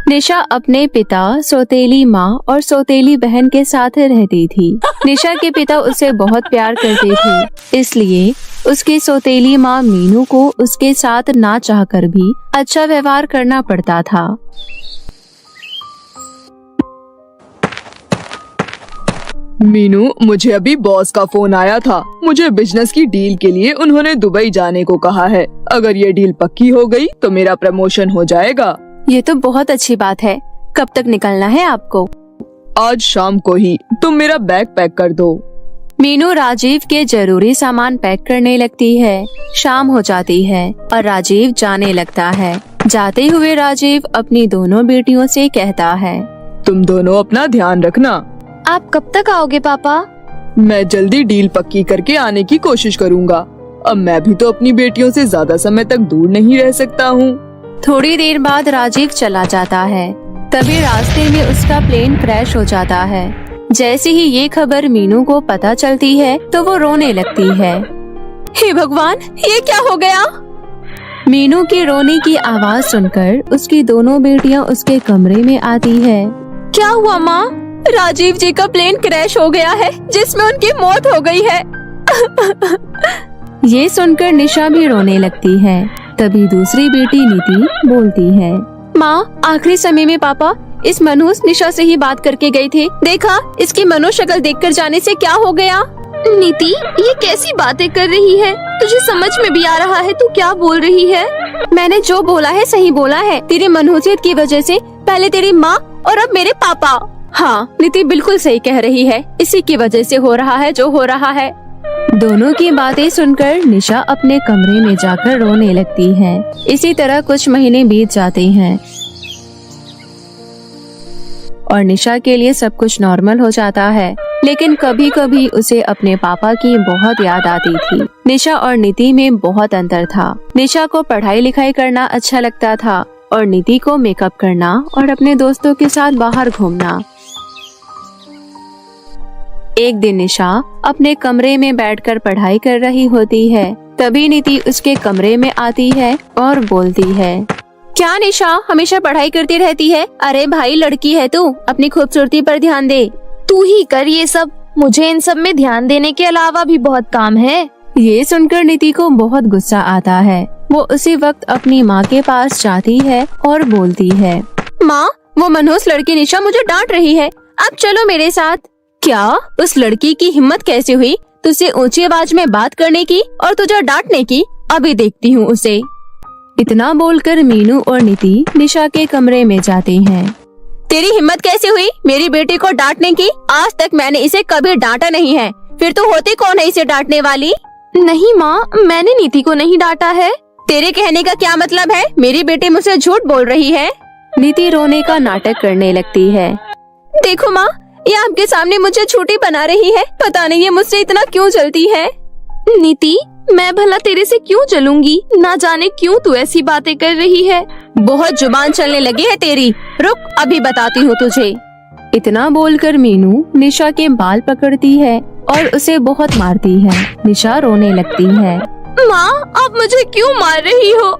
निशा अपने पिता, सौतेली माँ और सौतेली बहन के साथ रहती थी। निशा के पिता उसे बहुत प्यार करते थे, इसलिए उसकी सौतेली माँ मीनू को उसके साथ ना चाहकर भी अच्छा व्यवहार करना पड़ता था। मीनू, मुझे अभी बॉस का फोन आया था। मुझे बिजनेस की डील के लिए उन्होंने दुबई जाने को कहा है। अगर ये डील पक्की हो गई तो मेरा प्रमोशन हो जाएगा। ये तो बहुत अच्छी बात है। कब तक निकलना है आपको? आज शाम को ही। तुम मेरा बैग पैक कर दो। मीनू राजीव के जरूरी सामान पैक करने लगती है। शाम हो जाती है और राजीव जाने लगता है। जाते हुए राजीव अपनी दोनों बेटियों से कहता है, तुम दोनों अपना ध्यान रखना। आप कब तक आओगे पापा? मैं जल्दी डील पक्की करके आने की कोशिश करूँगा। अब मैं भी तो अपनी बेटियों से ज्यादा समय तक दूर नहीं रह सकता हूँ। थोड़ी देर बाद राजीव चला जाता है। तभी रास्ते में उसका प्लेन क्रैश हो जाता है। जैसे ही ये खबर मीनू को पता चलती है तो वो रोने लगती है। हे भगवान, ये क्या हो गया? मीनू के रोने की आवाज सुनकर उसकी दोनों बेटियां उसके कमरे में आती है। क्या हुआ माँ? राजीव जी का प्लेन क्रैश हो गया है जिसमें उनकी मौत हो गई है। ये सुनकर निशा भी रोने लगती है। तभी दूसरी बेटी नीति बोलती है, माँ, आखिरी समय में पापा इस मनहूस निशा से ही बात करके गए थे। देखा, इसकी मनोशक्ल देखकर जाने से क्या हो गया? नीति, ये कैसी बातें कर रही है? तुझे समझ में भी आ रहा है तू क्या बोल रही है? मैंने जो बोला है सही बोला है। तेरी मनहूसियत की वजह से पहले तेरी माँ और अब मेरे पापा। हाँ, नीति बिल्कुल सही कह रही है। इसी की वजह से हो रहा है जो हो रहा है। दोनों की बातें सुनकर निशा अपने कमरे में जाकर रोने लगती है। इसी तरह कुछ महीने बीत जाते हैं और निशा के लिए सब कुछ नॉर्मल हो जाता है। लेकिन कभी कभी उसे अपने पापा की बहुत याद आती थी। निशा और नीति में बहुत अंतर था। निशा को पढ़ाई लिखाई करना अच्छा लगता था और नीति को मेकअप करना और अपने दोस्तों के साथ बाहर घूमना। एक दिन निशा अपने कमरे में बैठकर पढ़ाई कर रही होती है। तभी नीति उसके कमरे में आती है और बोलती है, क्या निशा हमेशा पढ़ाई करती रहती है? अरे भाई, लड़की है तू, अपनी खूबसूरती पर ध्यान दे। तू ही कर ये सब। मुझे इन सब में ध्यान देने के अलावा भी बहुत काम है। ये सुनकर नीति को बहुत गुस्सा आता है। वो उसी वक्त अपनी माँ के पास जाती है और बोलती है, माँ, वो मनहूस लड़की निशा मुझे डांट रही है। आप चलो मेरे साथ। क्या उस लड़की की हिम्मत कैसे हुई तुझसे ऊंची आवाज में बात करने की और तुझे डांटने की? अभी देखती हूँ उसे। इतना बोलकर मीनू और नीति निशा के कमरे में जाते हैं। तेरी हिम्मत कैसे हुई मेरी बेटी को डांटने की? आज तक मैंने इसे कभी डांटा नहीं है। फिर तू होती कौन है इसे डांटने वाली? नहीं माँ, मैंने नीति को नहीं डांटा है। तेरे कहने का क्या मतलब है? मेरी बेटी मुझसे झूठ बोल रही है। नीति रोने का नाटक करने लगती है। देखो माँ, ये आपके सामने मुझे झूठी बना रही है। पता नहीं ये मुझसे इतना क्यों जलती है। नीति, मैं भला तेरे से क्यों जलूंगी? ना जाने क्यों तू ऐसी बातें कर रही है। बहुत जुबान चलने लगी है तेरी। रुक, अभी बताती हूँ तुझे। इतना बोलकर मीनू निशा के बाल पकड़ती है और उसे बहुत मारती है। निशा रोने लगती है। माँ, आप मुझे क्यों मार रही हो?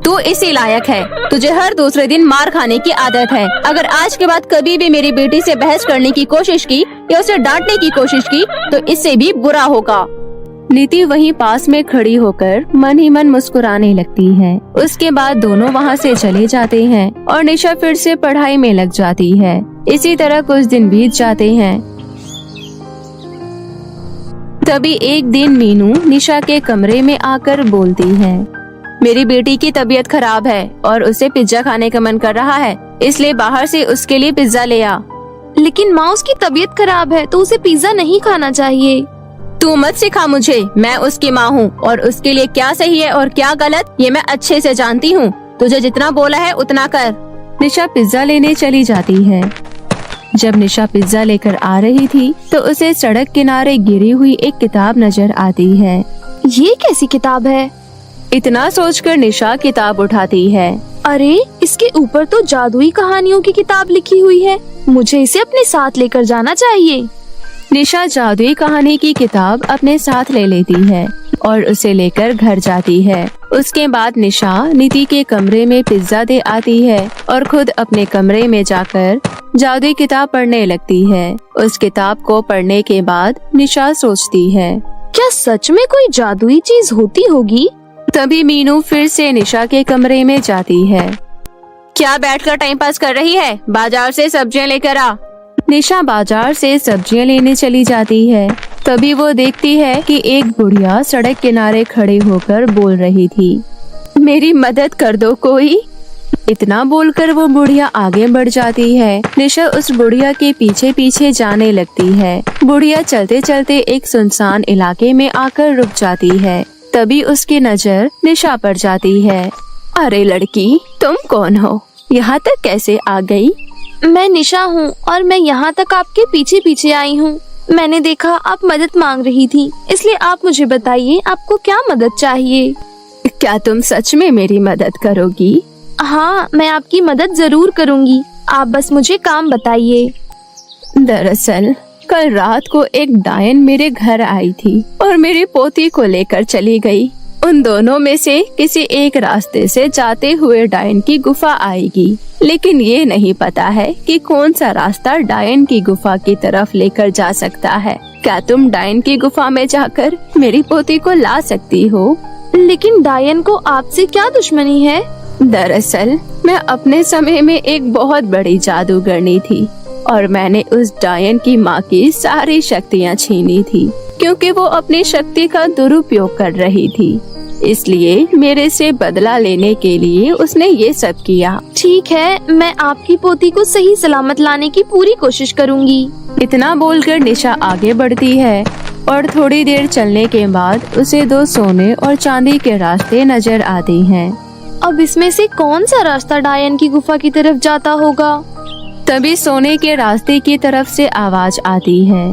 तू इसी लायक है। तुझे हर दूसरे दिन मार खाने की आदत है। अगर आज के बाद कभी भी मेरी बेटी से बहस करने की कोशिश की या उसे डांटने की कोशिश की तो इससे भी बुरा होगा। नीति वहीं पास में खड़ी होकर मन ही मन मुस्कुराने लगती है। उसके बाद दोनों वहाँ से चले जाते हैं और निशा फिर से पढ़ाई में लग जाती है। इसी तरह कुछ दिन बीत जाते हैं। तभी एक दिन मीनू निशा के कमरे में आकर बोलती है, मेरी बेटी की तबीयत खराब है और उसे पिज्जा खाने का मन कर रहा है, इसलिए बाहर से उसके लिए पिज्जा ले आ। लेकिन माँ, उसकी तबीयत खराब है तो उसे पिज्जा नहीं खाना चाहिए। तू मत सिखा मुझे। मैं उसकी माँ हूँ और उसके लिए क्या सही है और क्या गलत ये मैं अच्छे से जानती हूँ। तुझे जितना बोला है उतना कर। निशा पिज्जा लेने चली जाती है। जब निशा पिज्जा लेकर आ रही थी तो उसे सड़क किनारे गिरी हुई एक किताब नजर आती है। ये कैसी किताब है? इतना सोचकर निशा किताब उठाती है। अरे, इसके ऊपर तो जादुई कहानियों की किताब लिखी हुई है। मुझे इसे अपने साथ लेकर जाना चाहिए। निशा जादुई कहानी की किताब अपने साथ ले लेती है और उसे लेकर घर जाती है। उसके बाद निशा नीति के कमरे में पिज्जा दे आती है और खुद अपने कमरे में जाकर जादुई किताब पढ़ने लगती है। उस किताब को पढ़ने के बाद निशा सोचती है, क्या सच में कोई जादुई चीज होती होगी? तभी मीनू फिर से निशा के कमरे में जाती है। क्या बैठकर टाइम पास कर रही है? बाजार से सब्जियां लेकर आ। निशा बाजार से सब्जियां लेने चली जाती है। तभी वो देखती है कि एक बुढ़िया सड़क किनारे खड़े होकर बोल रही थी, मेरी मदद कर दो कोई। इतना बोलकर वो बुढ़िया आगे बढ़ जाती है। निशा उस बुढ़िया के पीछे पीछे जाने लगती है। बुढ़िया चलते चलते एक सुनसान इलाके में आकर रुक जाती है। तभी उसकी नजर निशा पर जाती है। अरे लड़की, तुम कौन हो? यहाँ तक कैसे आ गई? मैं निशा हूँ और मैं यहाँ तक आपके पीछे पीछे आई हूँ। मैंने देखा आप मदद मांग रही थी, इसलिए आप मुझे बताइए आपको क्या मदद चाहिए? क्या तुम सच में मेरी मदद करोगी? हाँ, मैं आपकी मदद जरूर करूँगी। आप बस मुझे काम बताइए। दरअसल कल रात को एक डायन मेरे घर आई थी और मेरी पोती को लेकर चली गई। उन दोनों में से किसी एक रास्ते से जाते हुए डायन की गुफा आएगी, लेकिन ये नहीं पता है कि कौन सा रास्ता डायन की गुफा की तरफ लेकर जा सकता है। क्या तुम डायन की गुफा में जाकर मेरी पोती को ला सकती हो? लेकिन डायन को आपसे क्या दुश्मनी है? दरअसल मैं अपने समय में एक बहुत बड़ी जादूगरनी थी और मैंने उस डायन की माँ की सारी शक्तियाँ छीनी थी, क्योंकि वो अपनी शक्ति का दुरुपयोग कर रही थी। इसलिए मेरे से बदला लेने के लिए उसने ये सब किया। ठीक है, मैं आपकी पोती को सही सलामत लाने की पूरी कोशिश करूँगी। इतना बोलकर निशा आगे बढ़ती है और थोड़ी देर चलने के बाद उसे 2 सोने और चांदी के रास्ते नजर आते हैं। अब इसमें से कौन सा रास्ता डायन की गुफा की तरफ जाता होगा? तभी सोने के रास्ते की तरफ से आवाज आती है,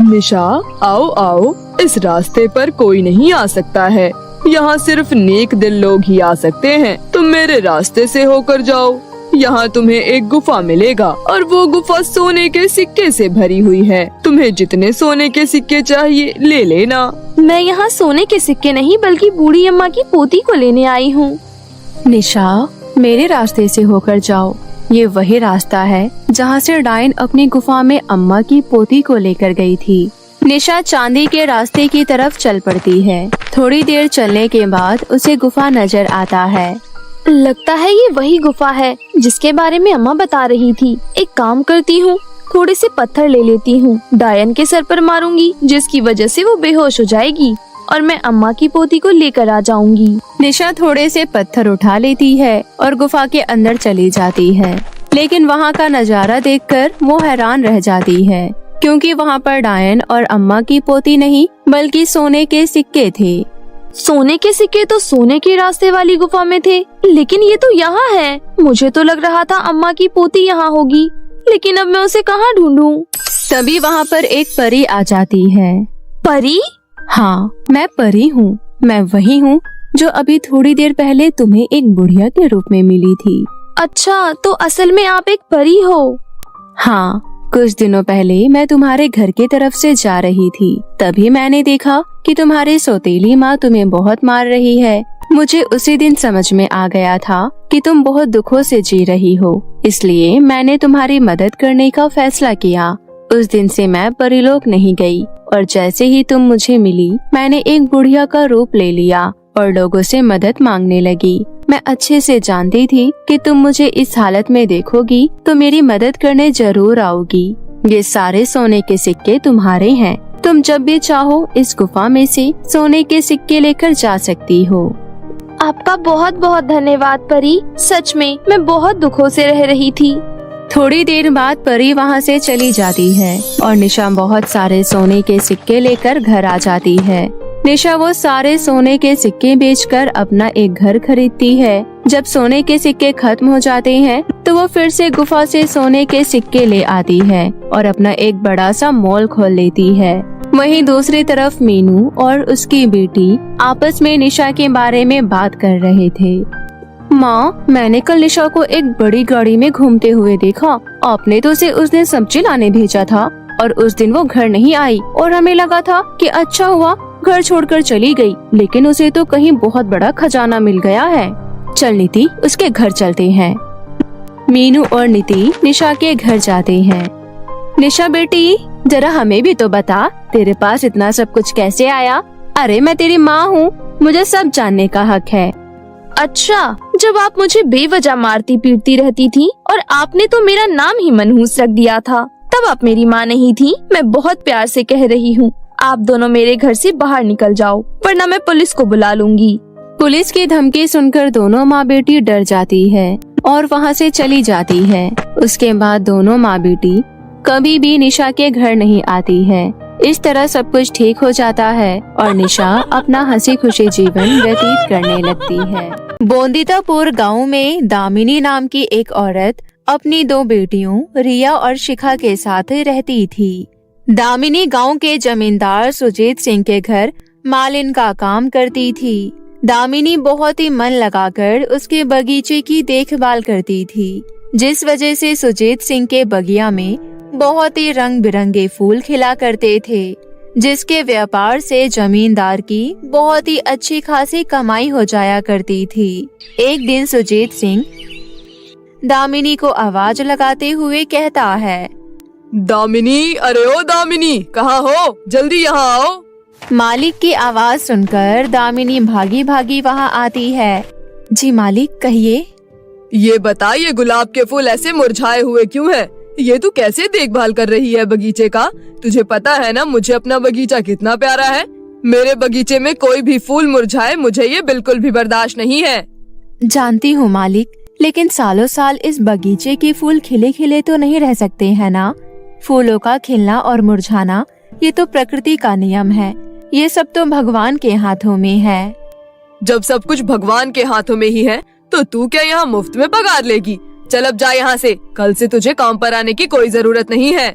निशा आओ आओ, इस रास्ते पर कोई नहीं आ सकता है। यहाँ सिर्फ नेक दिल लोग ही आ सकते हैं। तुम मेरे रास्ते से होकर जाओ। यहाँ तुम्हें एक गुफा मिलेगा और वो गुफा सोने के सिक्के से भरी हुई है। तुम्हें जितने सोने के सिक्के चाहिए ले लेना। मैं यहाँ सोने के सिक्के नहीं बल्कि बूढ़ी अम्मा की पोती को लेने आई हूँ। निशा, मेरे रास्ते से होकर जाओ। ये वही रास्ता है जहाँ से डायन अपनी गुफा में अम्मा की पोती को लेकर गई थी। निशा चांदी के रास्ते की तरफ चल पड़ती है। थोड़ी देर चलने के बाद उसे गुफा नजर आता है। लगता है ये वही गुफा है जिसके बारे में अम्मा बता रही थी। एक काम करती हूँ, थोड़े से पत्थर ले लेती हूँ, डायन के सर पर मारूंगी, जिसकी वजह से वो बेहोश हो जाएगी और मैं अम्मा की पोती को लेकर आ जाऊंगी। निशा थोड़े से पत्थर उठा लेती है और गुफा के अंदर चली जाती है, लेकिन वहाँ का नजारा देखकर वो हैरान रह जाती है, क्योंकि वहाँ पर डायन और अम्मा की पोती नहीं बल्कि सोने के सिक्के थे। सोने के सिक्के तो सोने के रास्ते वाली गुफा में थे, लेकिन ये तो यहाँ है। मुझे तो लग रहा था अम्मा की पोती यहाँ होगी, लेकिन अब मैं उसे कहाँ ढूंढूं? तभी वहाँ पर एक परी आ जाती है। परी? हाँ, मैं परी हूँ। मैं वही हूँ जो अभी थोड़ी देर पहले तुम्हें एक बुढ़िया के रूप में मिली थी। अच्छा, तो असल में आप एक परी हो? हाँ, कुछ दिनों पहले मैं तुम्हारे घर की तरफ से जा रही थी, तभी मैंने देखा कि तुम्हारी सौतेली माँ तुम्हें बहुत मार रही है। मुझे उसी दिन समझ में आ गया था कि तुम बहुत दुखों से जी रही हो, इसलिए मैंने तुम्हारी मदद करने का फैसला किया। उस दिन से मैं परीलोक नहीं गई और जैसे ही तुम मुझे मिली, मैंने एक बुढ़िया का रूप ले लिया और लोगों से मदद मांगने लगी। मैं अच्छे से जानती थी कि तुम मुझे इस हालत में देखोगी तो मेरी मदद करने जरूर आओगी। ये सारे सोने के सिक्के तुम्हारे हैं। तुम जब भी चाहो इस गुफा में से सोने के सिक्के लेकर जा सकती हो। आपका बहुत बहुत धन्यवाद परी। सच में मैं बहुत दुखों से रह रही थी। थोड़ी देर बाद परी वहाँ से चली जाती है और निशा बहुत सारे सोने के सिक्के लेकर घर आ जाती है। निशा वो सारे सोने के सिक्के बेचकर अपना एक घर खरीदती है। जब सोने के सिक्के खत्म हो जाते हैं तो वो फिर से गुफा से सोने के सिक्के ले आती है और अपना एक बड़ा सा मॉल खोल लेती है। वहीं दूसरी तरफ मीनू और उसकी बेटी आपस में निशा के बारे में बात कर रहे थे। माँ, मैंने कल निशा को एक बड़ी गाड़ी में घूमते हुए देखा। आपने तो उसे उस दिन सब्जी लाने भेजा था और उस दिन वो घर नहीं आई और हमें लगा था कि अच्छा हुआ घर छोड़कर चली गई, लेकिन उसे तो कहीं बहुत बड़ा खजाना मिल गया है। चल नीति, उसके घर चलते हैं। मीनू और नीति निशा के घर जाते हैं। निशा बेटी, जरा हमें भी तो बता, तेरे पास इतना सब कुछ कैसे आया? अरे मैं तेरी माँ हूँ, मुझे सब जानने का हक है। अच्छा, जब आप मुझे बेवजह मारती पीटती रहती थी और आपने तो मेरा नाम ही मनहूस रख दिया था, तब आप मेरी माँ नहीं थी। मैं बहुत प्यार से कह रही हूँ, आप दोनों मेरे घर से बाहर निकल जाओ, वरना मैं पुलिस को बुला लूंगी। पुलिस की धमकी सुनकर दोनों माँ बेटी डर जाती है और वहाँ से चली जाती है। उसके बाद दोनों माँ बेटी कभी भी निशा के घर नहीं आती है। इस तरह सब कुछ ठीक हो जाता है और निशा अपना हंसी खुशी जीवन व्यतीत करने लगती है। बोंदितापुर गांव में दामिनी नाम की एक औरत अपनी 2 बेटियों रिया और शिखा के साथ रहती थी। दामिनी गांव के जमींदार सुजीत सिंह के घर मालिन का काम करती थी। दामिनी बहुत ही मन लगाकर उसके बगीचे की देखभाल करती थी, जिस वजह से सुजीत सिंह के बगिया में बहुत ही रंग बिरंगे फूल खिला करते थे, जिसके व्यापार से जमींदार की बहुत ही अच्छी खासी कमाई हो जाया करती थी। एक दिन सुजीत सिंह दामिनी को आवाज लगाते हुए कहता है, दामिनी, अरे ओ दामिनी, कहाँ हो? जल्दी यहाँ आओ। मालिक की आवाज सुनकर दामिनी भागी भागी वहाँ आती है। जी मालिक, कहिए। ये बता, ये गुलाब के फूल ऐसे मुरझाए हुए क्यों हैं? ये तू कैसे देखभाल कर रही है बगीचे का? तुझे पता है ना मुझे अपना बगीचा कितना प्यारा है। मेरे बगीचे में कोई भी फूल मुरझाए मुझे ये बिल्कुल भी बर्दाश्त नहीं है। जानती हूँ मालिक, लेकिन सालों साल इस बगीचे के फूल खिले खिले तो नहीं रह सकते हैं ना। फूलों का खिलना और मुरझाना ये तो प्रकृति का नियम है। ये सब तो भगवान के हाथों में है। जब सब कुछ भगवान के हाथों में ही है तो तू क्या यहाँ मुफ्त में पगार लेगी? चल अब जा यहाँ से, कल से तुझे काम पर आने की कोई जरूरत नहीं है।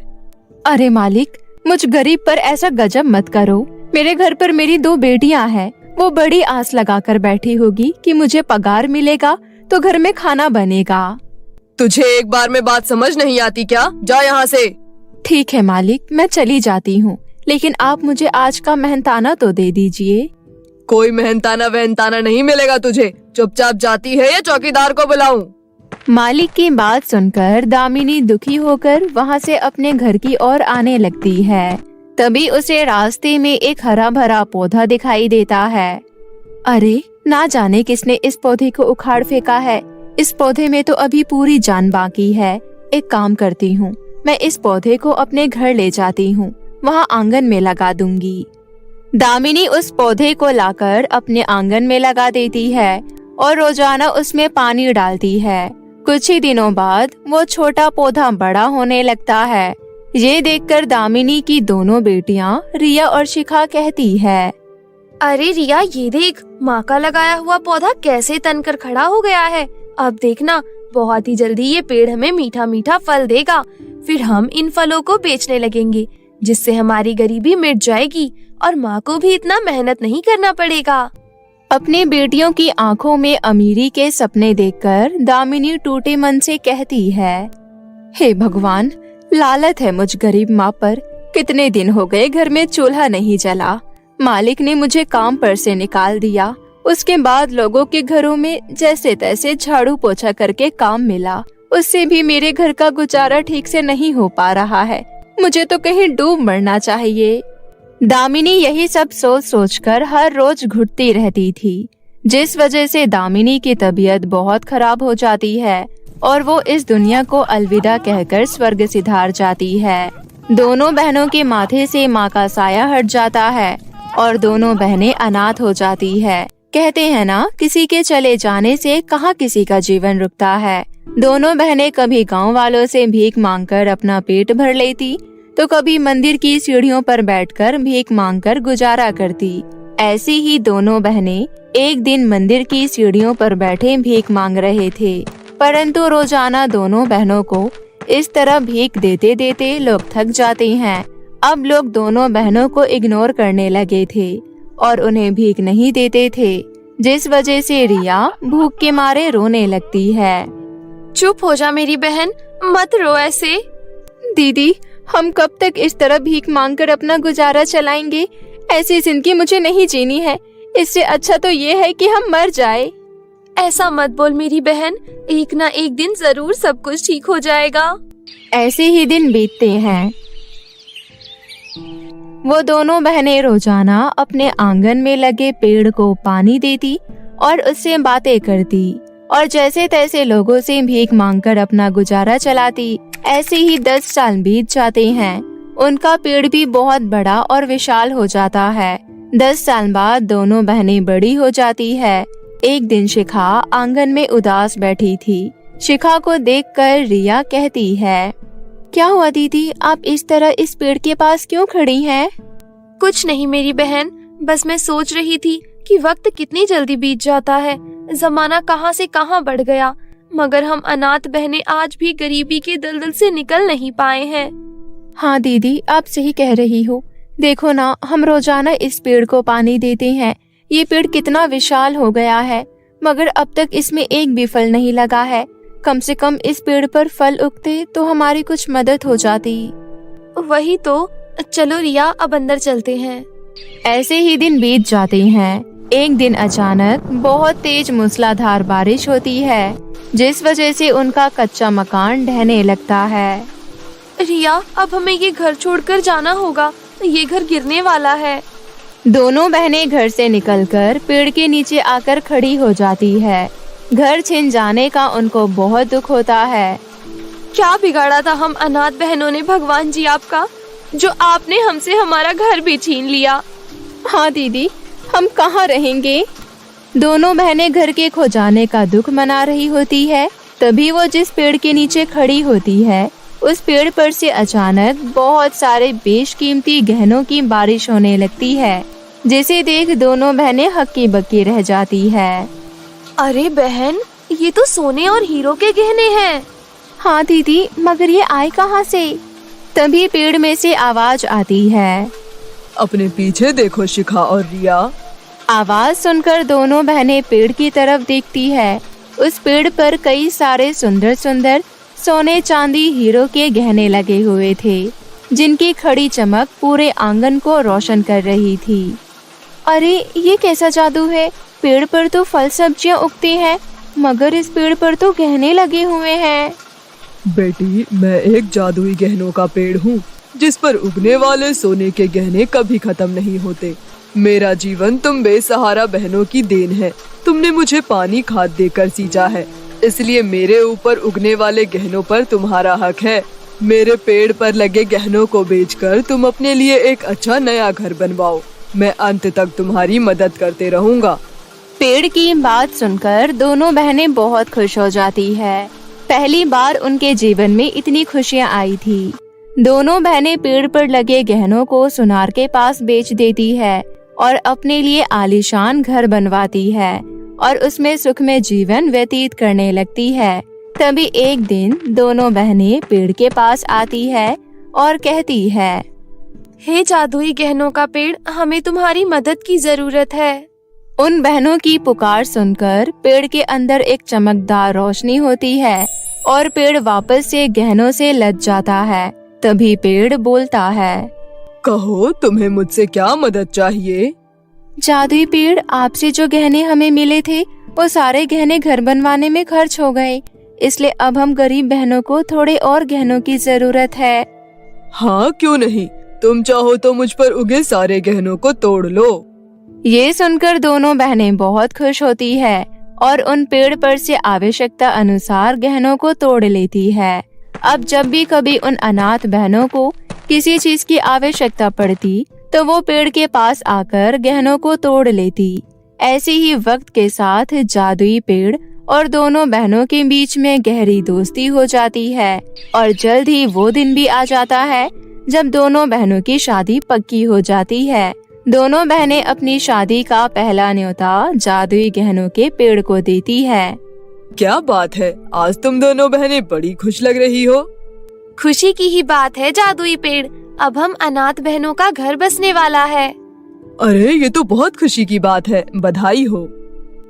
अरे मालिक, मुझ गरीब पर ऐसा गजब मत करो। मेरे घर पर मेरी 2 बेटियां हैं, वो बड़ी आस लगाकर बैठी होगी कि मुझे पगार मिलेगा तो घर में खाना बनेगा। तुझे एक बार में बात समझ नहीं आती क्या? जा यहाँ से। ठीक है मालिक, मैं चली जाती हूँ, लेकिन आप मुझे आज का मेहनताना तो दे दीजिए। कोई मेहनताना वहनताना नहीं मिलेगा तुझे। चुपचाप जाती है या चौकीदार को बुलाऊं? मालिक की बात सुनकर दामिनी दुखी होकर वहाँ से अपने घर की ओर आने लगती है। तभी उसे रास्ते में एक हरा भरा पौधा दिखाई देता है। अरे, ना जाने किसने इस पौधे को उखाड़ फेंका है। इस पौधे में तो अभी पूरी जान बाकी है। एक काम करती हूँ, मैं इस पौधे को अपने घर ले जाती हूँ, वहाँ आंगन में लगा दूंगी। दामिनी उस पौधे को लाकर अपने आंगन में लगा देती है और रोजाना उसमें पानी डालती है। कुछ ही दिनों बाद वो छोटा पौधा बड़ा होने लगता है। ये देखकर दामिनी की दोनों बेटियां रिया और शिखा कहती है, अरे रिया, ये देख, माँ का लगाया हुआ पौधा कैसे तनकर खड़ा हो गया है। अब देखना, बहुत ही जल्दी ये पेड़ हमें मीठा मीठा फल देगा। फिर हम इन फलों को बेचने लगेंगे, जिससे हमारी गरीबी मिट जाएगी और माँ को भी इतना मेहनत नहीं करना पड़ेगा। अपनी बेटियों की आंखों में अमीरी के सपने देखकर दामिनी टूटे मन से कहती है, हे भगवान, लालत है मुझ गरीब माँ पर। कितने दिन हो गए घर में चूल्हा नहीं जला। मालिक ने मुझे काम पर से निकाल दिया। उसके बाद लोगों के घरों में जैसे तैसे झाड़ू पोछा करके काम मिला। उससे भी मेरे घर का गुजारा ठीक से नहीं हो पा रहा है। मुझे तो कहीं डूब मरना चाहिए। दामिनी यही सब सोच सोचकर हर रोज घुटती रहती थी, जिस वजह से दामिनी की तबीयत बहुत खराब हो जाती है और वो इस दुनिया को अलविदा कहकर स्वर्ग सिधार जाती है। दोनों बहनों के माथे से माँ का साया हट जाता है और दोनों बहनें अनाथ हो जाती है। कहते हैं ना, किसी के चले जाने से कहाँ किसी का जीवन रुकता है। दोनों बहनें कभी गांव वालों से भीख मांगकर अपना पेट भर लेती, तो कभी मंदिर की सीढ़ियों पर बैठकर भीख मांगकर गुजारा करती। ऐसी ही दोनों बहनें एक दिन मंदिर की सीढ़ियों पर बैठे भीख मांग रहे थे, परंतु रोजाना दोनों बहनों को इस तरह भीख देते देते लोग थक जाते हैं। अब लोग दोनों बहनों को इग्नोर करने लगे थे और उन्हें भीख नहीं देते थे, जिस वजह से रिया भूख के मारे रोने लगती है। चुप हो जा मेरी बहन, मत रो ऐसे। दीदी, हम कब तक इस तरह भीख मांगकर अपना गुजारा चलाएंगे? ऐसी जिंदगी मुझे नहीं जीनी है। इससे अच्छा तो ये है कि हम मर जाए। ऐसा मत बोल मेरी बहन, एक ना एक दिन जरूर सब कुछ ठीक हो जाएगा। ऐसे ही दिन बीतते हैं। वो दोनों बहनें रोजाना अपने आंगन में लगे पेड़ को पानी देती और उससे बातें करती और जैसे तैसे लोगों से भीख मांगकर अपना गुजारा चलाती। ऐसे ही 10 साल बीत जाते हैं। उनका पेड़ भी बहुत बड़ा और विशाल हो जाता है। 10 साल बाद दोनों बहनें बड़ी हो जाती है। एक दिन शिखा आंगन में उदास बैठी थी। शिखा को देखकर रिया कहती है, क्या हुआ दीदी, आप इस तरह इस पेड़ के पास क्यों खड़ी हैं? कुछ नहीं मेरी बहन, बस मैं सोच रही थी कि वक्त कितनी जल्दी बीत जाता है। जमाना कहां से कहां बढ़ गया, मगर हम अनाथ बहनें आज भी गरीबी के दलदल से निकल नहीं पाए हैं। हाँ दीदी, आप सही कह रही हो। देखो ना, हम रोजाना इस पेड़ को पानी देते हैं। ये पेड़ कितना विशाल हो गया है, मगर अब तक इसमें एक भी फल नहीं लगा है। कम से कम इस पेड़ पर फल उगते तो हमारी कुछ मदद हो जाती। वही तो, चलो रिया अब अंदर चलते हैं। ऐसे ही दिन बीत जाते हैं। एक दिन अचानक बहुत तेज मूसलाधार बारिश होती है, जिस वजह से उनका कच्चा मकान ढहने लगता है। रिया, अब हमें ये घर छोड़कर जाना होगा, ये घर गिरने वाला है। दोनों बहनें घर से निकलकर पेड़ के नीचे आकर खड़ी हो जाती है। घर छिन जाने का उनको बहुत दुख होता है। क्या बिगाड़ा था हम अनाथ बहनों ने भगवान जी आपका, जो आपने हमसे हमारा घर भी छीन लिया। हाँ दीदी, हम कहाँ रहेंगे? दोनों बहनें घर के खो जाने का दुख मना रही होती है। तभी वो जिस पेड़ के नीचे खड़ी होती है, उस पेड़ पर से अचानक बहुत सारे बेशकीमती गहनों की बारिश होने लगती है, जिसे देख दोनों बहनें हक्की बक्की रह जाती है। अरे बहन, ये तो सोने और हीरो के गहने हैं। हाँ दीदी, मगर ये आए कहाँ से? तभी पेड़ में से आवाज आती है, अपने पीछे देखो शिखा और रिया। आवाज सुनकर दोनों बहनें पेड़ की तरफ देखती है। उस पेड़ पर कई सारे सुंदर सुंदर सोने चांदी हीरो के गहने लगे हुए थे, जिनकी खड़ी चमक पूरे आंगन को रोशन कर रही थी। अरे ये कैसा जादू है? पेड़ पर तो फल सब्जियां उगती हैं, मगर इस पेड़ पर तो गहने लगे हुए हैं। बेटी, मैं एक जादुई गहनों का पेड़ हूँ, जिस पर उगने वाले सोने के गहने कभी खत्म नहीं होते। मेरा जीवन तुम बेसहारा बहनों की देन है। तुमने मुझे पानी खाद देकर सींचा है, इसलिए मेरे ऊपर उगने वाले गहनों पर तुम्हारा हक है। मेरे पेड़ पर लगे गहनों को बेचकर तुम अपने लिए एक अच्छा नया घर बनवाओ। मैं अंत तक तुम्हारी मदद करते रहूंगा। पेड़ की बात सुनकर दोनों बहनें बहुत खुश हो जाती है। पहली बार उनके जीवन में इतनी खुशियाँ आई थी। दोनों बहनें पेड़ पर लगे गहनों को सुनार के पास बेच देती है और अपने लिए आलीशान घर बनवाती है और उसमें सुखमय जीवन व्यतीत करने लगती है। तभी एक दिन दोनों बहनें पेड़ के पास आती है और कहती है, हे जादुई गहनों का पेड़, हमें तुम्हारी मदद की जरूरत है। उन बहनों की पुकार सुनकर पेड़ के अंदर एक चमकदार रोशनी होती है और पेड़ वापस से गहनों से लद जाता है। तभी पेड़ बोलता है, कहो, तुम्हें मुझसे क्या मदद चाहिए? जादुई पेड़, आपसे जो गहने हमें मिले थे वो सारे गहने घर बनवाने में खर्च हो गए, इसलिए अब हम गरीब बहनों को थोड़े और गहनों की जरूरत है। हाँ, क्यों नहीं, तुम चाहो तो मुझ पर उगे सारे गहनों को तोड़ लो। ये सुनकर दोनों बहनें बहुत खुश होती है और उन पेड़ पर से आवश्यकता अनुसार गहनों को तोड़ लेती है। अब जब भी कभी उन अनाथ बहनों को किसी चीज की आवश्यकता पड़ती तो वो पेड़ के पास आकर गहनों को तोड़ लेती। ऐसे ही वक्त के साथ जादुई पेड़ और दोनों बहनों के बीच में गहरी दोस्ती हो जाती है और जल्द ही वो दिन भी आ जाता है जब दोनों बहनों की शादी पक्की हो जाती है। दोनों बहनें अपनी शादी का पहला न्योता जादुई गहनों के पेड़ को देती है। क्या बात है, आज तुम दोनों बहनें बड़ी खुश लग रही हो। खुशी की ही बात है जादुई पेड़, अब हम अनाथ बहनों का घर बसने वाला है। अरे ये तो बहुत खुशी की बात है, बधाई हो।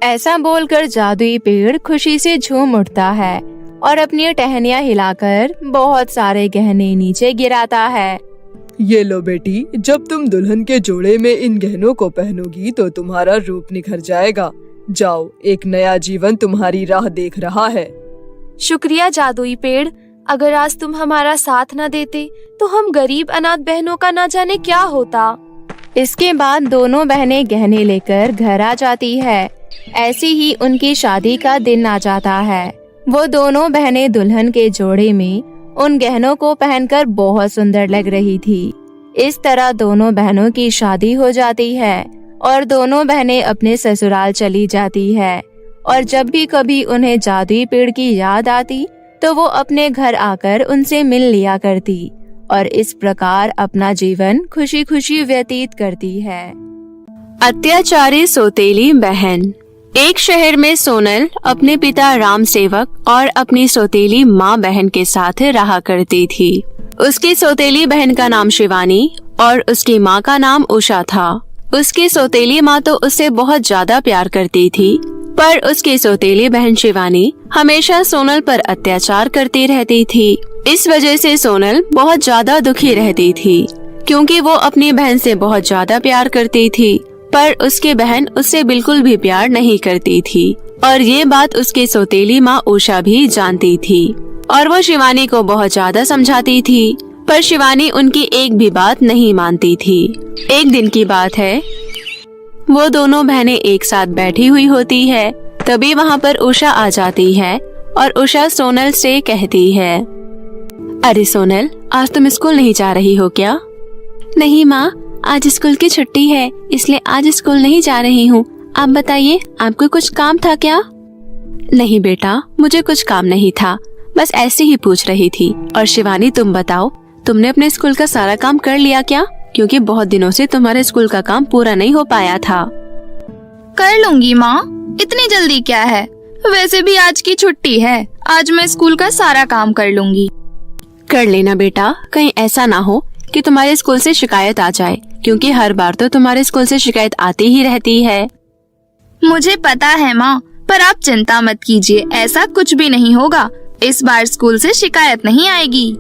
ऐसा बोलकर जादुई पेड़ खुशी से झूम उठता है और अपनी टहनियाँ हिलाकर बहुत सारे गहने नीचे गिराता है। ये लो बेटी, जब तुम दुल्हन के जोड़े में इन गहनों को पहनोगी तो तुम्हारा रूप निखर जाएगा। जाओ, एक नया जीवन तुम्हारी राह देख रहा है। शुक्रिया जादुई पेड़, अगर आज तुम हमारा साथ न देते तो हम गरीब अनाथ बहनों का न जाने क्या होता। इसके बाद दोनों बहनें गहने लेकर घर आ जाती है। ऐसी ही उनकी शादी का दिन आ जाता है। वो दोनों बहनें दुल्हन के जोड़े में उन गहनों को पहनकर बहुत सुंदर लग रही थी। इस तरह दोनों बहनों की शादी हो जाती है और दोनों बहनें अपने ससुराल चली जाती है। और जब भी कभी उन्हें जादुई पेड़ की याद आती तो वो अपने घर आकर उनसे मिल लिया करती और इस प्रकार अपना जीवन खुशी खुशी व्यतीत करती है। अत्याचारी सौतेली बहन। एक शहर में सोनल अपने पिता राम सेवक और अपनी सौतेली माँ बहन के साथ रहा करती थी। उसकी सौतेली बहन का नाम शिवानी और उसकी माँ का नाम उषा था। उसकी सौतेली माँ तो उससे बहुत ज्यादा प्यार करती थी, पर उसकी सौतेली बहन शिवानी हमेशा सोनल पर अत्याचार करती रहती थी। इस वजह से सोनल बहुत ज्यादा दुखी रहती थी, क्योंकि वो अपनी बहन से बहुत ज्यादा प्यार करती थी, पर उसकी बहन उससे बिल्कुल भी प्यार नहीं करती थी। और ये बात उसकी सौतेली माँ उषा भी जानती थी और वो शिवानी को बहुत ज्यादा समझाती थी, पर शिवानी उनकी एक भी बात नहीं मानती थी। एक दिन की बात है, वो दोनों बहनें एक साथ बैठी हुई होती है। तभी वहाँ पर उषा आ जाती है और उषा सोनल से कहती है, अरे सोनल, आज तुम स्कूल नहीं जा रही हो क्या? नहीं माँ, आज स्कूल की छुट्टी है, इसलिए आज स्कूल नहीं जा रही हूँ। आप बताइए, आपको कुछ काम था क्या? नहीं बेटा, मुझे कुछ काम नहीं था, बस ऐसे ही पूछ रही थी। और शिवानी, तुम बताओ, तुमने अपने स्कूल का सारा काम कर लिया क्या? क्योंकि बहुत दिनों से तुम्हारे स्कूल का काम पूरा नहीं हो पाया था। कर लूंगी माँ, इतनी जल्दी क्या है? वैसे भी आज की छुट्टी है, आज मैं स्कूल का सारा काम कर लूंगी। कर लेना बेटा, कहीं ऐसा ना हो कि तुम्हारे स्कूल से शिकायत आ जाए, क्योंकि हर बार तो तुम्हारे स्कूल से शिकायत आती ही रहती है। मुझे पता है माँ, पर आप चिंता मत कीजिए, ऐसा कुछ भी नहीं होगा। इस बार स्कूल से शिकायत नहीं आएगी।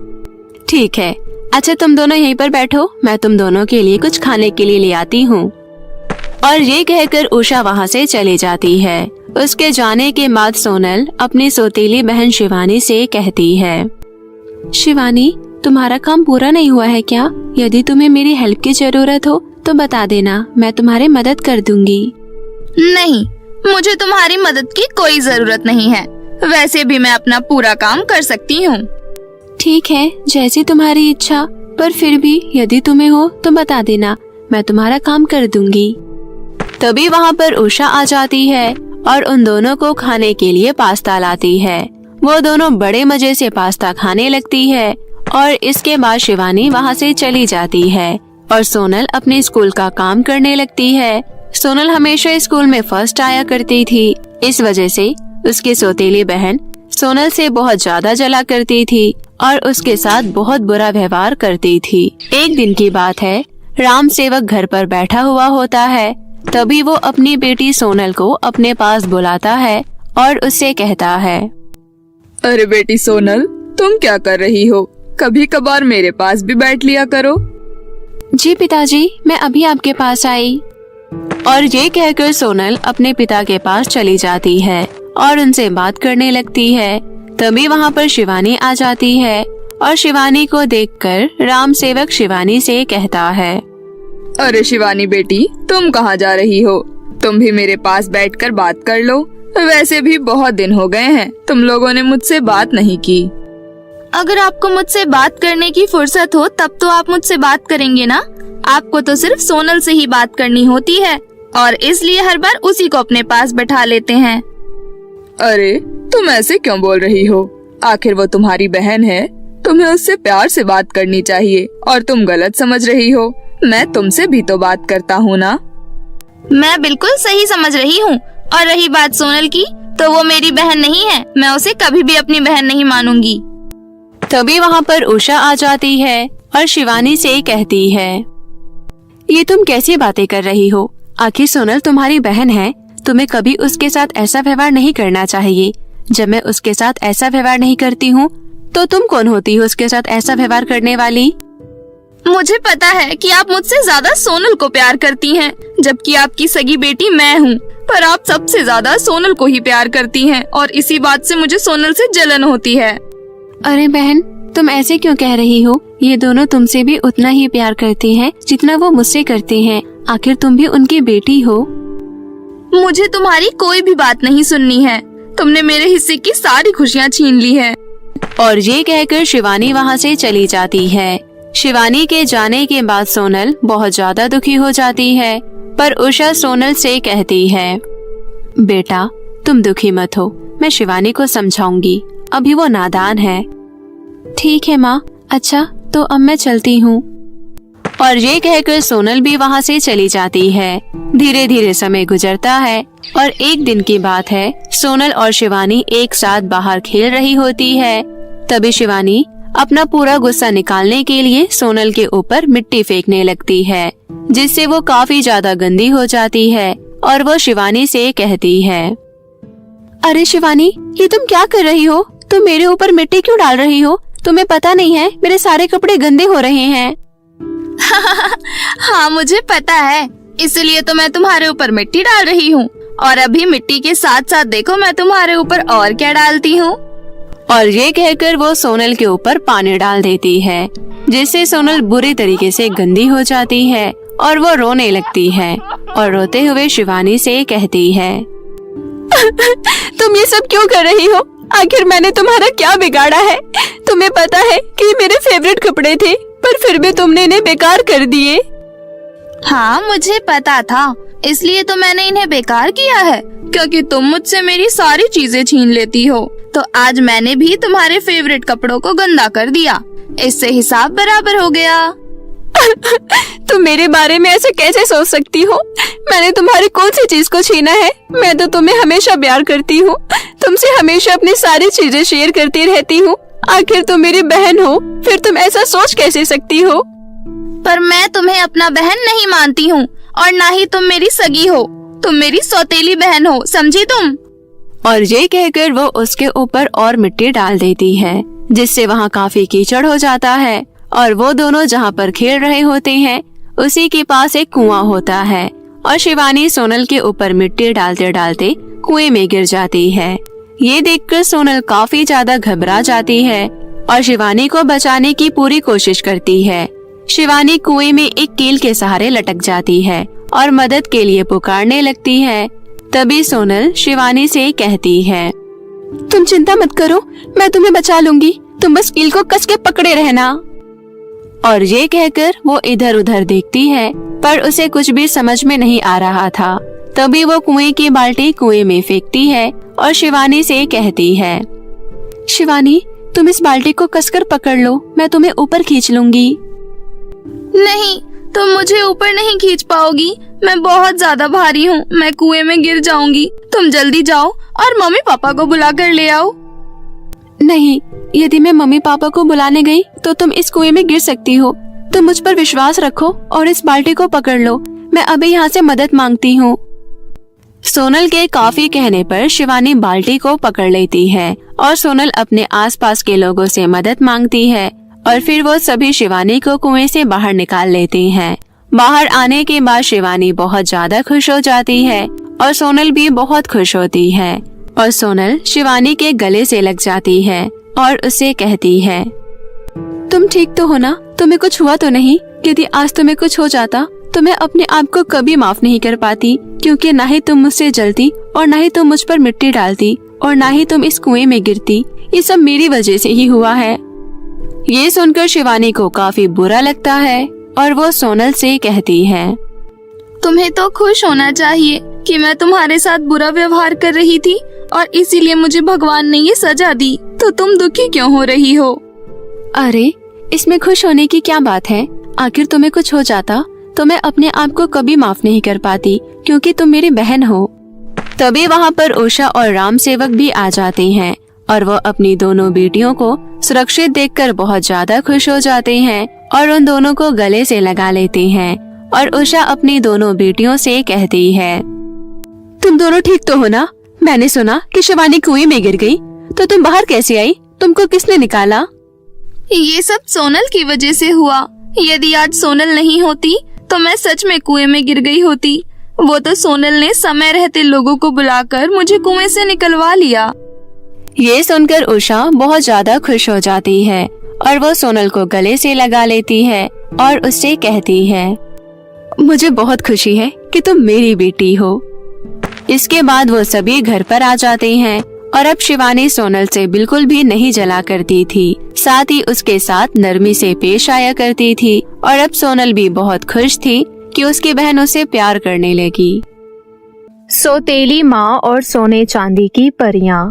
ठीक है, अच्छा तुम दोनों यहीं पर बैठो, मैं तुम दोनों के लिए कुछ खाने के लिए ले आती हूँ। और ये कहकर उषा वहाँ से चली जाती है। उसके जाने के बाद सोनल अपनी सौतेली बहन शिवानी से कहती है, शिवानी, तुम्हारा काम पूरा नहीं हुआ है क्या? यदि तुम्हें मेरी हेल्प की जरूरत हो तो बता देना, मैं तुम्हारी मदद कर दूंगी। नहीं, मुझे तुम्हारी मदद की कोई जरूरत नहीं है। वैसे भी मैं अपना पूरा काम कर सकती हूँ। ठीक है, जैसी तुम्हारी इच्छा, पर फिर भी यदि तुम्हें हो तो बता देना, मैं तुम्हारा काम कर दूंगी। तभी वहाँ पर उषा आ जाती है और उन दोनों को खाने के लिए पास्ता लाती है। वो दोनों बड़े मजे से पास्ता खाने लगती है और इसके बाद शिवानी वहाँ से चली जाती है और सोनल अपने स्कूल का काम करने लगती है। सोनल हमेशा स्कूल में फर्स्ट आया करती थी, इस वजह से उसकी सौतेली बहन सोनल से बहुत ज्यादा जला करती थी और उसके साथ बहुत बुरा व्यवहार करती थी। एक दिन की बात है, राम सेवक घर पर बैठा हुआ होता है। तभी वो अपनी बेटी सोनल को अपने पास बुलाता है और उससे कहता है, अरे बेटी सोनल, तुम क्या कर रही हो? कभी कभार मेरे पास भी बैठ लिया करो। जी पिताजी, मैं अभी आपके पास आई। और ये कहकर सोनल अपने पिता के पास चली जाती है और उनसे बात करने लगती है। तभी वहाँ पर शिवानी आ जाती है और शिवानी को देखकर राम सेवक शिवानी से कहता है, अरे शिवानी बेटी, तुम कहाँ जा रही हो? तुम भी मेरे पास बैठकर बात कर लो। वैसे भी बहुत दिन हो गए हैं, तुम लोगों ने मुझसे बात नहीं की। अगर आपको मुझसे बात करने की फुर्सत हो तब तो आप मुझसे बात करेंगे ना। आपको तो सिर्फ सोनल से ही बात करनी होती है और इसलिए हर बार उसी को अपने पास बैठा लेते हैं। अरे तुम ऐसे क्यों बोल रही हो? आखिर वो तुम्हारी बहन है, तुम्हें उससे प्यार से बात करनी चाहिए और तुम गलत समझ रही हो। मैं तुमसे भी तो बात करता हूँ ना। मैं बिल्कुल सही समझ रही हूँ। और रही बात सोनल की, तो वो मेरी बहन नहीं है, मैं उसे कभी भी अपनी बहन नहीं मानूंगी। तभी वहाँ पर उषा आ जाती है और शिवानी से कहती है, ये तुम कैसी बातें कर रही हो? आखिर सोनल तुम्हारी बहन है, तुम्हें कभी उसके साथ ऐसा व्यवहार नहीं करना चाहिए। जब मैं उसके साथ ऐसा व्यवहार नहीं करती हूँ तो तुम कौन होती हो उसके साथ ऐसा व्यवहार करने वाली? मुझे पता है कि आप मुझसे ज्यादा सोनल को प्यार करती हैं, जबकि आपकी सगी बेटी मैं हूँ। पर आप सबसे ज्यादा सोनल को ही प्यार करती हैं और इसी बात से मुझे सोनल से जलन होती है। अरे बहन, तुम ऐसे क्यों कह रही हो? ये दोनों तुमसे भी उतना ही प्यार करते हैं जितना वो मुझसे करते हैं। आखिर तुम भी उनकी बेटी हो। मुझे तुम्हारी कोई भी बात नहीं सुननी है। तुमने मेरे हिस्से की सारी खुशियाँ छीन ली है। और ये कहकर शिवानी वहाँ से चली जाती है। शिवानी के जाने के बाद सोनल बहुत ज्यादा दुखी हो जाती है, पर उषा सोनल से कहती है, बेटा तुम दुखी मत हो, मैं शिवानी को समझाऊंगी, अभी वो नादान है। ठीक है माँ, अच्छा तो अब मैं चलती हूँ। और ये कहकर सोनल भी वहाँ से चली जाती है। धीरे धीरे समय गुजरता है और एक दिन की बात है, सोनल और शिवानी एक साथ बाहर खेल रही होती है। तभी शिवानी अपना पूरा गुस्सा निकालने के लिए सोनल के ऊपर मिट्टी फेंकने लगती है, जिससे वो काफी ज्यादा गंदी हो जाती है और वो शिवानी से कहती है, अरे शिवानी, ये तुम क्या कर रही हो? तुम मेरे ऊपर मिट्टी क्यों डाल रही हो? तुम्हें पता नहीं है मेरे सारे कपड़े गंदे हो रहे हैं। हाँ मुझे पता है, इसलिए तो मैं तुम्हारे ऊपर मिट्टी डाल रही हूँ। और अभी मिट्टी के साथ साथ देखो मैं तुम्हारे ऊपर और क्या डालती हूँ। और ये कहकर वो सोनल के ऊपर पानी डाल देती है, जिससे सोनल बुरी तरीके से गंदी हो जाती है और वो रोने लगती है और रोते हुए शिवानी से कहती है, तुम ये सब क्यों कर रही हो? आखिर मैंने तुम्हारा क्या बिगाड़ा है? तुम्हें पता है कि मेरे फेवरेट कपड़े थे, पर फिर भी तुमने इन्हें बेकार कर दिए। हाँ मुझे पता था, इसलिए तो मैंने इन्हें बेकार किया है, क्योंकि तुम मुझसे मेरी सारी चीजें छीन लेती हो। तो आज मैंने भी तुम्हारे फेवरेट कपड़ों को गंदा कर दिया, इससे हिसाब बराबर हो गया। तुम मेरे बारे में ऐसे कैसे सोच सकती हो? मैंने तुम्हारी कौन सी चीज को छीना है? मैं तो तुम्हें हमेशा प्यार करती हूँ, तुमसे हमेशा अपनी सारी चीजें शेयर करती रहती हूँ। आखिर तुम मेरी बहन हो, फिर तुम ऐसा सोच कैसे सकती हो? पर मैं तुम्हें अपना बहन नहीं मानती हूँ और ना ही तुम मेरी सगी हो, तुम मेरी सौतेली बहन हो, समझी तुम? और ये कहकर वो उसके ऊपर और मिट्टी डाल देती है, जिससे वहाँ काफी कीचड़ हो जाता है। और वो दोनों जहाँ पर खेल रहे होते हैं उसी के पास एक कुआं होता है और शिवानी सोनल के ऊपर मिट्टी डालते डालते कुएं में गिर जाती है। ये देखकर सोनल काफी ज्यादा घबरा जाती है और शिवानी को बचाने की पूरी कोशिश करती है। शिवानी कुएं में एक कील के सहारे लटक जाती है और मदद के लिए पुकारने लगती है। तभी सोनल शिवानी से कहती है, तुम चिंता मत करो, मैं तुम्हें बचा लूंगी, तुम बस कील को कस के पकड़े रहना। और ये कहकर वो इधर उधर देखती है, पर उसे कुछ भी समझ में नहीं आ रहा था। तभी वो कुएं की बाल्टी कुएं में फेंकती है और शिवानी से कहती है, शिवानी तुम इस बाल्टी को कसकर पकड़ लो, मैं तुम्हें ऊपर खींच लूंगी। नहीं, तुम मुझे ऊपर नहीं खींच पाओगी, मैं बहुत ज्यादा भारी हूँ, मैं कुएं में गिर जाऊंगी। तुम जल्दी जाओ और मम्मी पापा को बुला कर ले आओ। नहीं, यदि मैं मम्मी पापा को बुलाने गई तो तुम इस कुएं में गिर सकती हो। तुम मुझ पर विश्वास रखो और इस बाल्टी को पकड़ लो, मैं अभी यहाँ से मदद मांगती हूँ। सोनल के काफी कहने पर शिवानी बाल्टी को पकड़ लेती है और सोनल अपने आसपास के लोगों से मदद मांगती है और फिर वो सभी शिवानी को कुएं से बाहर निकाल लेती हैं। बाहर आने के बाद शिवानी बहुत ज्यादा खुश हो जाती है और सोनल भी बहुत खुश होती है और सोनल शिवानी के गले से लग जाती है और उसे कहती है, तुम ठीक तो हो ना? तुम्हें कुछ हुआ तो नहीं? यदि आज तुम्हें कुछ हो जाता तो मैं अपने आप को कभी माफ नहीं कर पाती, क्योंकि ना ही तुम मुझसे जलती और ना ही तुम मुझ पर मिट्टी डालती और ना ही तुम इस कुएं में गिरती। ये सब मेरी वजह से ही हुआ है। ये सुनकर शिवानी को काफी बुरा लगता है और वो सोनल से कहती है, तुम्हें तो खुश होना चाहिए कि मैं तुम्हारे साथ बुरा व्यवहार कर रही थी और इसीलिए मुझे भगवान ने ये सजा दी, तो तुम दुखी क्यों हो रही हो? अरे इसमें खुश होने की क्या बात है? आखिर तुम्हें कुछ हो जाता तो मैं अपने आप को कभी माफ नहीं कर पाती, क्योंकि तुम मेरी बहन हो। तभी वहाँ पर उषा और राम सेवक भी आ जाते हैं और वो अपनी दोनों बेटियों को सुरक्षित देखकर बहुत ज्यादा खुश हो जाते हैं और उन दोनों को गले से लगा लेते हैं। और उषा अपनी दोनों बेटियों से कहती है, तुम दोनों ठीक तो हो ना? मैंने सुना कि शिवानी कुएं में गिर गई, तो तुम बाहर कैसे आई? तुमको किसने निकाला? ये सब सोनल की वजह से हुआ। यदि आज सोनल नहीं होती तो मैं सच में कुएं में गिर गई होती। वो तो सोनल ने समय रहते लोगों को बुलाकर मुझे कुएं से निकलवा लिया। ये सुनकर उषा बहुत ज्यादा खुश हो जाती है और वो सोनल को गले से लगा लेती है और उससे कहती है, मुझे बहुत खुशी है कि तुम मेरी बेटी हो। इसके बाद वो सभी घर पर आ जाते हैं और अब शिवानी सोनल से बिल्कुल भी नहीं जला करती थी, साथ ही उसके साथ नरमी से पेश आया करती थी और अब सोनल भी बहुत खुश थी कि उसकी बहन उसे प्यार करने लगी। सौतेली माँ और सोने चांदी की परियां।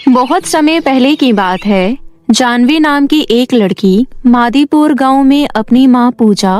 बहुत समय पहले की बात है। जानवी नाम की एक लड़की मादीपुर गांव में अपनी माँ पूजा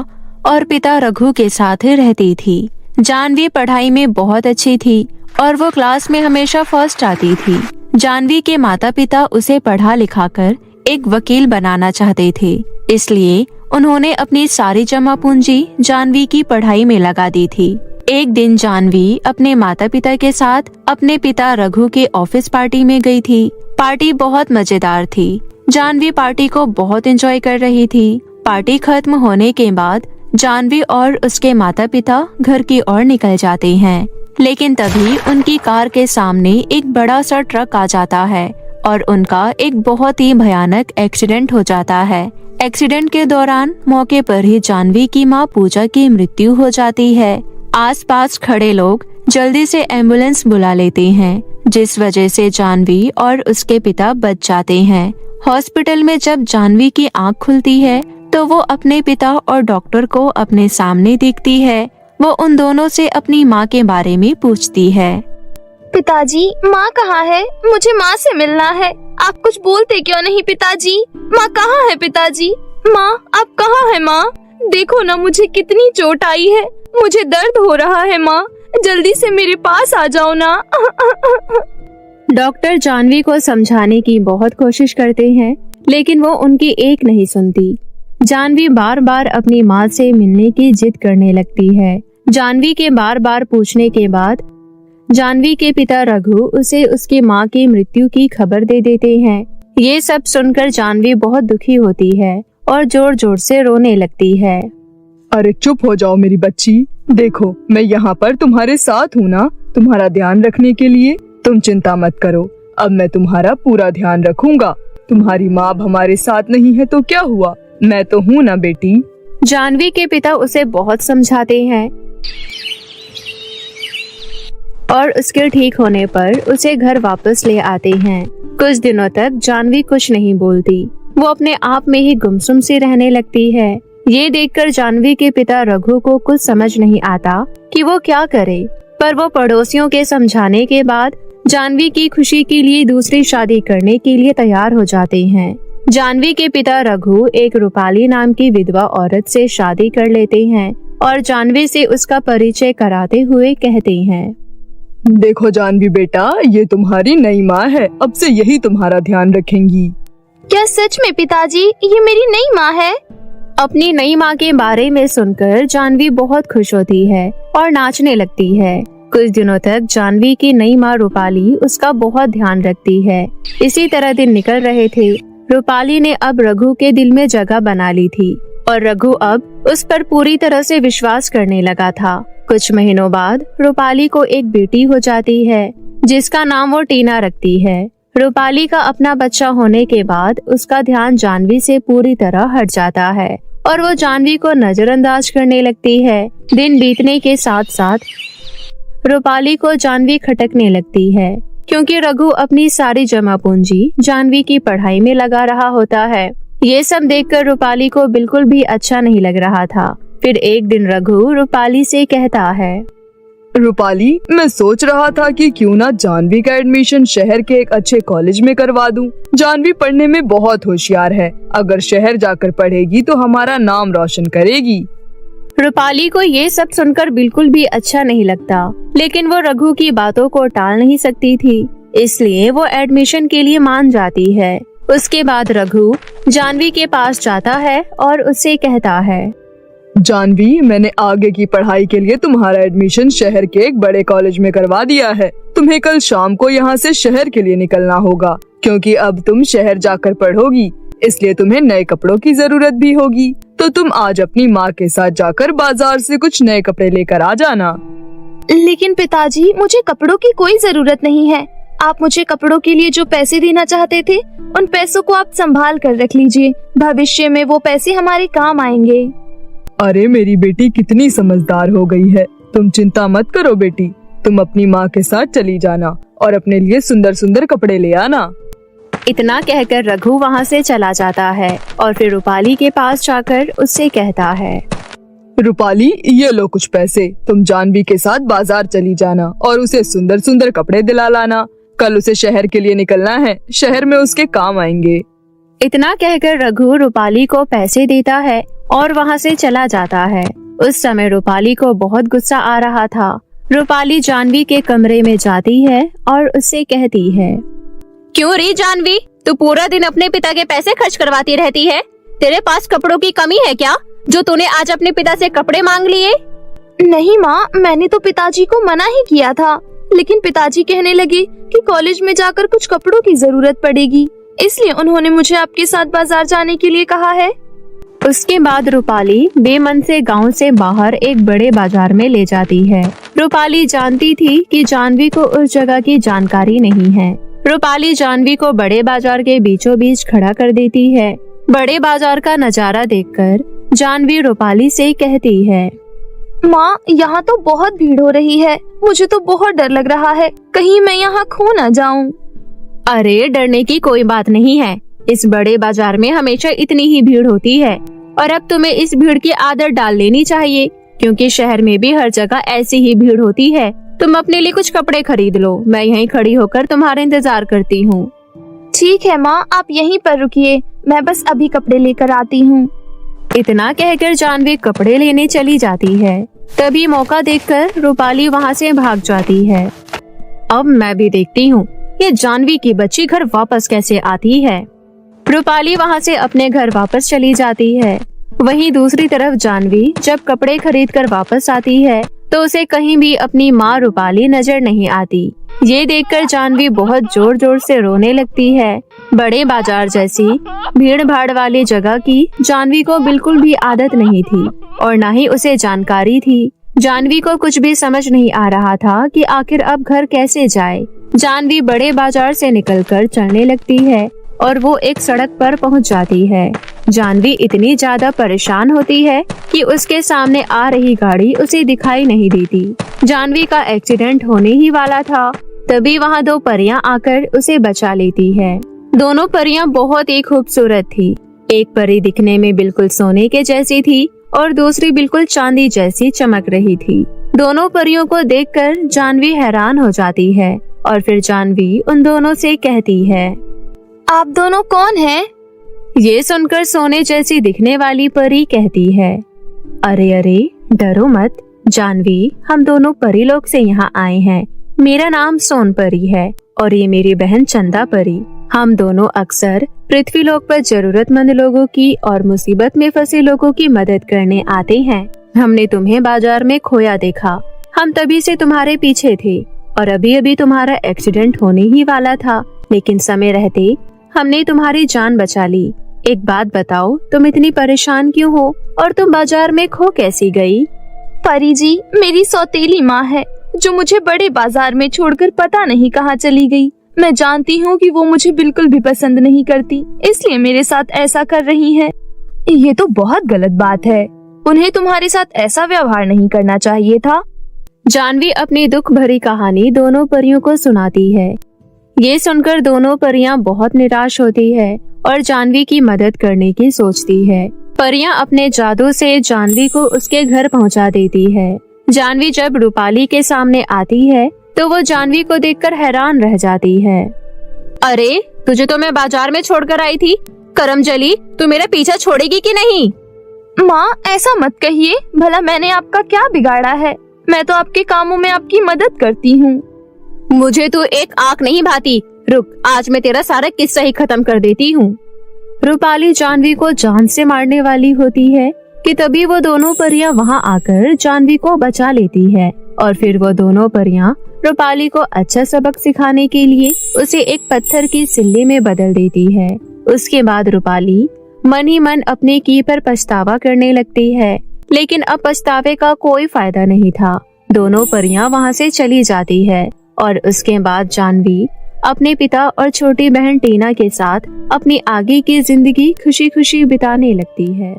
और पिता रघु के साथ रहती थी। जानवी पढ़ाई में बहुत अच्छी थी और वो क्लास में हमेशा फर्स्ट आती थी। जानवी के माता पिता उसे पढ़ा लिखा कर एक वकील बनाना चाहते थे, इसलिए उन्होंने अपनी सारी जमा पूंजी जानवी की पढ़ाई में लगा दी थी। एक दिन जानवी अपने माता पिता के साथ अपने पिता रघु के ऑफिस पार्टी में गई थी। पार्टी बहुत मजेदार थी। जानवी पार्टी को बहुत एंजॉय कर रही थी। पार्टी खत्म होने के बाद जानवी और उसके माता पिता घर की ओर निकल जाते हैं, लेकिन तभी उनकी कार के सामने एक बड़ा सा ट्रक आ जाता है और उनका एक बहुत ही भयानक एक्सीडेंट हो जाता है। एक्सीडेंट के दौरान मौके पर ही जानवी की माँ पूजा की मृत्यु हो जाती है। आसपास खड़े लोग जल्दी से एम्बुलेंस बुला लेते हैं, जिस वजह से जानवी और उसके पिता बच जाते हैं। हॉस्पिटल में जब जानवी की आंख खुलती है तो वो अपने पिता और डॉक्टर को अपने सामने देखती है। वो उन दोनों से अपनी माँ के बारे में पूछती है। पिताजी, माँ कहाँ है? मुझे माँ से मिलना है। आप कुछ बोलते क्यों नहीं पिताजी? माँ कहाँ है पिताजी? माँ, आप कहाँ है माँ? देखो ना, मुझे कितनी चोट आई है। मुझे दर्द हो रहा है माँ, जल्दी से मेरे पास आ जाओ ना। डॉक्टर जानवी को समझाने की बहुत कोशिश करते हैं, लेकिन वो उनकी एक नहीं सुनती। जानवी बार बार अपनी माँ से मिलने की जिद करने लगती है। जानवी के बार बार पूछने के बाद जानवी के पिता रघु उसे उसकी माँ की मृत्यु की खबर दे देते हैं। ये सब सुनकर जानवी बहुत दुखी होती है और जोर जोर से रोने लगती है। अरे चुप हो जाओ मेरी बच्ची, देखो मैं यहाँ पर तुम्हारे साथ हूँ ना, तुम्हारा ध्यान रखने के लिए। तुम चिंता मत करो, अब मैं तुम्हारा पूरा ध्यान रखूंगा। तुम्हारी माँ अब हमारे साथ नहीं है तो क्या हुआ, मैं तो हूँ ना बेटी। जानवी के पिता उसे बहुत समझाते हैं और उसके ठीक होने पर उसे घर वापस ले आते हैं। कुछ दिनों तक जानवी कुछ नहीं बोलती, वो अपने आप में ही गुमसुम सी रहने लगती है। ये देखकर जानवी के पिता रघु को कुछ समझ नहीं आता कि वो क्या करे, पर वो पड़ोसियों के समझाने के बाद जानवी की खुशी के लिए दूसरी शादी करने के लिए तैयार हो जाते हैं। जानवी के पिता रघु एक रूपाली नाम की विधवा औरत से शादी कर लेते हैं और जानवी से उसका परिचय कराते हुए कहते हैं, देखो जानवी बेटा, ये तुम्हारी नई माँ है, अब से यही तुम्हारा ध्यान रखेंगी। क्या सच में पिताजी, ये मेरी नई माँ है? अपनी नई माँ के बारे में सुनकर जानवी बहुत खुश होती है और नाचने लगती है। कुछ दिनों तक जानवी की नई माँ रूपाली उसका बहुत ध्यान रखती है। इसी तरह दिन निकल रहे थे। रूपाली ने अब रघु के दिल में जगह बना ली थी और रघु अब उस पर पूरी तरह से विश्वास करने लगा था। कुछ महीनों बाद रूपाली को एक बेटी हो जाती है, जिसका नाम वो टीना रखती है। रूपाली का अपना बच्चा होने के बाद उसका ध्यान जानवी से पूरी तरह हट जाता है और वो जानवी को नजरअंदाज करने लगती है। दिन बीतने के साथ साथ रूपाली को जानवी खटकने लगती है, क्योंकि रघु अपनी सारी जमा पूंजी जानवी की पढ़ाई में लगा रहा होता है। ये सब देखकर रूपाली को बिल्कुल भी अच्छा नहीं लग रहा था। फिर एक दिन रघु रूपाली से कहता है, रूपाली, मैं सोच रहा था कि क्यों ना जानवी का एडमिशन शहर के एक अच्छे कॉलेज में करवा दूं। जानवी पढ़ने में बहुत होशियार है, अगर शहर जाकर पढ़ेगी तो हमारा नाम रोशन करेगी। रूपाली को ये सब सुनकर बिल्कुल भी अच्छा नहीं लगता, लेकिन वो रघु की बातों को टाल नहीं सकती थी, इसलिए वो एडमिशन के लिए मान जाती है। उसके बाद रघु जानवी के पास जाता है और उससे कहता है, जानवी, मैंने आगे की पढ़ाई के लिए तुम्हारा एडमिशन शहर के एक बड़े कॉलेज में करवा दिया है। तुम्हें कल शाम को यहाँ से शहर के लिए निकलना होगा, क्योंकि अब तुम शहर जाकर पढ़ोगी, इसलिए तुम्हें नए कपड़ों की जरूरत भी होगी। तो तुम आज अपनी माँ के साथ जाकर बाजार से कुछ नए कपड़े लेकर आ जाना। लेकिन पिताजी, मुझे कपड़ों की कोई जरूरत नहीं है। आप मुझे कपड़ों के लिए जो पैसे देना चाहते थे, उन पैसों को आप संभाल कर रख लीजिए। भविष्य में वो पैसे हमारे काम आएंगे। अरे मेरी बेटी कितनी समझदार हो गई है। तुम चिंता मत करो बेटी, तुम अपनी माँ के साथ चली जाना और अपने लिए सुंदर सुंदर कपड़े ले आना। इतना कहकर रघु वहाँ से चला जाता है और फिर रूपाली के पास जाकर उससे कहता है, रूपाली, ये लो कुछ पैसे, तुम जानवी के साथ बाजार चली जाना और उसे सुंदर सुंदर कपड़े दिला लाना। कल उसे शहर के लिए निकलना है, शहर में उसके काम आएंगे। इतना कहकर रघु रूपाली को पैसे देता है और वहाँ से चला जाता है। उस समय रूपाली को बहुत गुस्सा आ रहा था। रूपाली जानवी के कमरे में जाती है और उससे कहती है, क्यों रे जानवी, तू पूरा दिन अपने पिता के पैसे खर्च करवाती रहती है? तेरे पास कपड़ों की कमी है क्या, जो तूने आज अपने पिता से कपड़े मांग लिए? नहीं माँ, मैंने तो पिताजी को मना ही किया था, लेकिन पिताजी कहने लगे कि कॉलेज में जाकर कुछ कपड़ों की जरूरत पड़ेगी, इसलिए उन्होंने मुझे आपके साथ बाजार जाने के लिए कहा है। उसके बाद रूपाली बेमन से गांव से बाहर एक बड़े बाजार में ले जाती है। रूपाली जानती थी कि जानवी को उस जगह की जानकारी नहीं है। रूपाली जानवी को बड़े बाजार के बीचों बीच खड़ा कर देती है। बड़े बाजार का नजारा देखकर जानवी रूपाली से कहती है, माँ, यहाँ तो बहुत भीड़ हो रही है, मुझे तो बहुत डर लग रहा है, कहीं मैं यहाँ खो न जाऊँ। अरे डरने की कोई बात नहीं है, इस बड़े बाजार में हमेशा इतनी ही भीड़ होती है और अब तुम्हें इस भीड़ की आदत डाल लेनी चाहिए, क्योंकि शहर में भी हर जगह ऐसी ही भीड़ होती है। तुम अपने लिए कुछ कपड़े खरीद लो, मैं यहीं खड़ी होकर तुम्हारा इंतजार करती हूँ। ठीक है माँ, आप यहीं पर रुकिए, मैं बस अभी कपड़े लेकर आती हूँ। इतना कहकर जानवी कपड़े लेने चली जाती है। तभी मौका देखकर रूपाली वहाँ से भाग जाती है। अब मैं भी देखती हूँ ये जानवी की बच्ची घर वापस कैसे आती है। रूपाली वहाँ से अपने घर वापस चली जाती है। वहीं दूसरी तरफ जानवी जब कपड़े खरीद कर वापस आती है तो उसे कहीं भी अपनी माँ रूपाली नजर नहीं आती। ये देखकर जानवी बहुत जोर जोर से रोने लगती है। बड़े बाजार जैसी भीड़ भाड़ वाली जगह की जानवी को बिल्कुल भी आदत नहीं थी और न ही उसे जानकारी थी। जानवी को कुछ भी समझ नहीं आ रहा था कि आखिर अब घर कैसे जाए। जानवी बड़े बाजार से निकलकर चलने लगती है और वो एक सड़क पर पहुंच जाती है। जानवी इतनी ज्यादा परेशान होती है कि उसके सामने आ रही गाड़ी उसे दिखाई नहीं देती। जानवी का एक्सीडेंट होने ही वाला था। तभी वहाँ दो परियां आकर उसे बचा लेती है। दोनों परियां बहुत ही खूबसूरत थी। एक परी दिखने में बिल्कुल सोने के जैसी थी और दूसरी बिल्कुल चांदी जैसी चमक रही थी। दोनों परियों को देखकर जानवी हैरान हो जाती है और फिर जानवी उन दोनों से कहती है, आप दोनों कौन हैं? ये सुनकर सोने जैसी दिखने वाली परी कहती है, अरे अरे डरो मत जानवी, हम दोनों परी लोग से यहाँ आए हैं। मेरा नाम सोन परी है और ये मेरी बहन चंदा परी। हम दोनों अक्सर पृथ्वी लोक पर जरूरतमंद लोगों की और मुसीबत में फंसे लोगों की मदद करने आते हैं। हमने तुम्हें बाजार में खोया देखा, हम तभी से तुम्हारे पीछे थे और अभी अभी तुम्हारा एक्सीडेंट होने ही वाला था, लेकिन समय रहते हमने तुम्हारी जान बचा ली। एक बात बताओ, तुम इतनी परेशान क्यों हो और तुम बाजार में खो कैसी गई? परी जी, मेरी सौतेली माँ है जो मुझे बड़े बाजार में छोड़कर पता नहीं कहाँ चली गई। मैं जानती हूँ कि वो मुझे बिल्कुल भी पसंद नहीं करती, इसलिए मेरे साथ ऐसा कर रही है। ये तो बहुत गलत बात है, उन्हें तुम्हारे साथ ऐसा व्यवहार नहीं करना चाहिए था। जानवी अपनी दुख भरी कहानी दोनों परियों को सुनाती है। ये सुनकर दोनों परियां बहुत निराश होती है और जानवी की मदद करने की सोचती है। परियां अपने जादू से जानवी को उसके घर पहुंचा देती है। जानवी जब रूपाली के सामने आती है तो वो जानवी को देखकर हैरान रह जाती है। अरे तुझे तो मैं बाजार में छोड़कर आई थी, करमजली तू मेरा पीछा छोड़ेगी कि नहीं? माँ, ऐसा मत कहिए, भला मैंने आपका क्या बिगाड़ा है? मैं तो आपके कामों में आपकी मदद करती हूँ। मुझे तो एक आंख नहीं भाती, रुक, आज मैं तेरा सारा किस्सा ही खत्म कर देती हूँ। रूपाली जानवी को जान से मारने वाली होती है कि तभी वो दोनों परियां वहाँ आकर जानवी को बचा लेती है और फिर वो दोनों परियां रूपाली को अच्छा सबक सिखाने के लिए उसे एक पत्थर की सिल्ली में बदल देती है। उसके बाद रूपाली मन ही मन अपने की पर पछतावा करने लगती है, लेकिन अब पछतावे का कोई फायदा नहीं था। दोनों परियां वहां से चली जाती है और उसके बाद जानवी अपने पिता और छोटी बहन टीना के साथ अपनी आगे की जिंदगी खुशी खुशी बिताने लगती है।